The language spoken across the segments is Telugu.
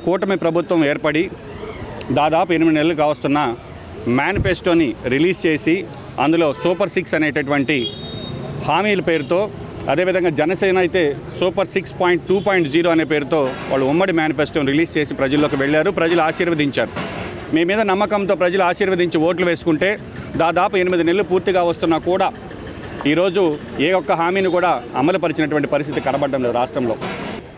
కూటమి ప్రభుత్వం ఏర్పడి దాదాపు 8 నెలలు కావస్తున్న మేనిఫెస్టోని రిలీజ్ చేసి అందులో సూపర్ 6 అనేటటువంటి హామీల పేరుతో, అదేవిధంగా జనసేన అయితే సూపర్ 6.2.0 అనే పేరుతో వాళ్ళు ఉమ్మడి మేనిఫెస్టోని రిలీజ్ చేసి ప్రజల్లోకి వెళ్ళారు. ప్రజలు ఆశీర్వదించారు. మీ మీద నమ్మకంతో ప్రజలు ఆశీర్వదించి ఓట్లు వేసుకుంటే దాదాపు 8 నెలలు పూర్తిగా వస్తున్నా కూడా ఈరోజు ఏ ఒక్క హామీని కూడా అమలుపరిచినటువంటి పరిస్థితి కనబడడం లేదు రాష్ట్రంలో.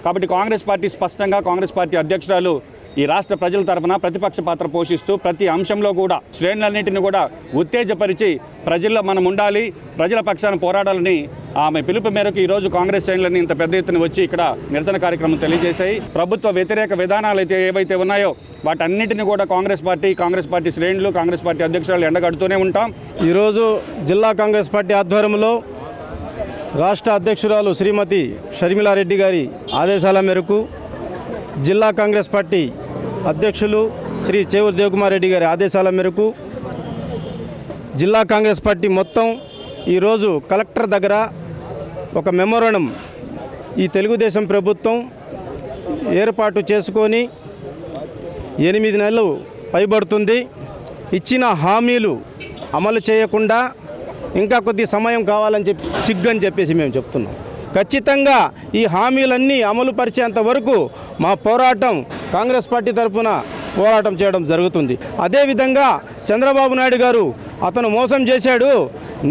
కాబట్టి కాంగ్రెస్ పార్టీ స్పష్టంగా, కాంగ్రెస్ పార్టీ అధ్యక్షురాలు ఈ రాష్ట్ర ప్రజల తరఫున ప్రతిపక్ష పాత్ర పోషిస్తూ ప్రతి అంశంలో కూడా శ్రేణులన్నింటినీ కూడా ఉత్తేజపరిచి ప్రజల్లో మనం ఉండాలి, ప్రజల పక్షాన పోరాడాలని ఆమె పిలుపు మేరకు ఈరోజు కాంగ్రెస్ శ్రేణులన్నీ ఇంత పెద్ద ఎత్తున వచ్చి ఇక్కడ నిరసన కార్యక్రమం తెలియజేశాయి. ప్రభుత్వ వ్యతిరేక విధానాలు అయితే ఏవైతే ఉన్నాయో వాటన్నిటిని కూడా కాంగ్రెస్ పార్టీ శ్రేణులు, కాంగ్రెస్ పార్టీ అధ్యక్షురాలు ఎండగడుతూనే ఉంటాం. ఈరోజు జిల్లా కాంగ్రెస్ పార్టీ ఆధ్వర్యంలో రాష్ట్ర అధ్యక్షురాలు శ్రీమతి షర్మిలారెడ్డి గారి ఆదేశాల మేరకు, జిల్లా కాంగ్రెస్ పార్టీ అధ్యక్షులు శ్రీ చేవూరు దేవకుమార్ రెడ్డి గారి ఆదేశాల మేరకు జిల్లా కాంగ్రెస్ పార్టీ మొత్తం ఈరోజు కలెక్టర్ దగ్గర ఒక మెమోరాండం ఈ తెలుగుదేశం ప్రభుత్వం ఏర్పాటు చేసుకొని 8 నెలలు పైబడుతుంది, ఇచ్చిన హామీలు అమలు చేయకుండా ఇంకా కొద్ది సమయం కావాలని సిగ్గని చెప్పేసి మేము చెప్తున్నాం. ఖచ్చితంగా ఈ హామీలన్నీ అమలు పరిచేంత వరకు మా పోరాటం కాంగ్రెస్ పార్టీ తరఫున పోరాటం చేయడం జరుగుతుంది. అదేవిధంగా చంద్రబాబు నాయుడు గారు అతను మోసం చేశాడు,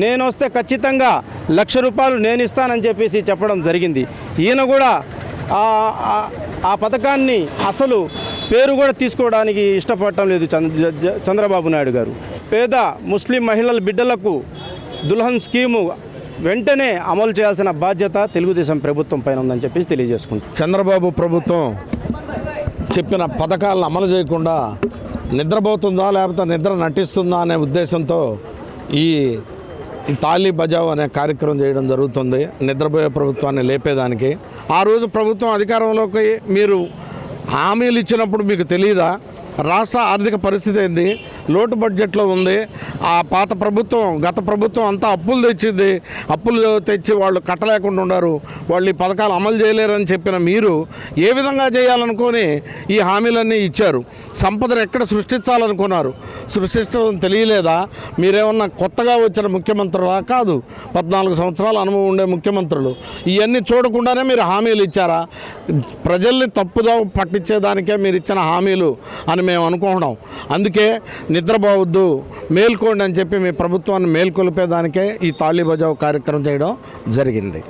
నేను వస్తే ఖచ్చితంగా ₹1,00,000 నేను ఇస్తానని చెప్పేసి చెప్పడం జరిగింది. ఈయన కూడా ఆ పథకాన్ని అసలు పేరు కూడా తీసుకోవడానికి ఇష్టపడటం లేదు చంద్రబాబు నాయుడు గారు. పేద ముస్లిం మహిళల బిడ్డలకు దుల్హన్ స్కీము వెంటనే అమలు చేయాల్సిన బాధ్యత తెలుగుదేశం ప్రభుత్వం పైన ఉందని చెప్పేసి తెలియజేసుకుంటాం. చంద్రబాబు ప్రభుత్వం చెప్పిన పథకాలను అమలు చేయకుండా నిద్రపోతుందా లేకపోతే నిద్ర నటిస్తుందా అనే ఉద్దేశంతో ఈ తాళీ బజావ్ అనే కార్యక్రమం చేయడం జరుగుతుంది. నిద్రపోయే ప్రభుత్వాన్ని లేపేదానికి. ఆ రోజు ప్రభుత్వం అధికారంలోకి మీరు హామీలు ఇచ్చినప్పుడు మీకు తెలియదా రాష్ట్ర ఆర్థిక పరిస్థితి ఏంది, లోటు బడ్జెట్లో ఉంది, ఆ పాత ప్రభుత్వం గత ప్రభుత్వం అంతా అప్పులు తెచ్చింది, అప్పులు తెచ్చి వాళ్ళు కట్టలేకుండా ఉన్నారు, వాళ్ళు ఈ పథకాలు అమలు చేయలేరని చెప్పిన మీరు ఏ విధంగా చేయాలనుకొని ఈ హామీలన్నీ ఇచ్చారు. సంపదను ఎక్కడ సృష్టించాలనుకున్నారు, సృష్టించడం తెలియలేదా? మీరేమన్నా కొత్తగా వచ్చిన ముఖ్యమంత్రులా? కాదు, 14 సంవత్సరాల అనుభవం ఉండే ముఖ్యమంత్రులు. ఇవన్నీ చూడకుండానే మీరు హామీలు ఇచ్చారా? ప్రజల్ని తప్పుదో పట్టించేదానికే మీరు ఇచ్చిన హామీలు అని మేము అనుకుంటున్నాం. అందుకే నిద్రపోవద్దు, మేల్కోండి అని చెప్పి మీ ప్రభుత్వాన్ని మేల్కొల్పేదానికే ఈ తాళీ బజావ్ కార్యక్రమం చేయడం జరిగింది.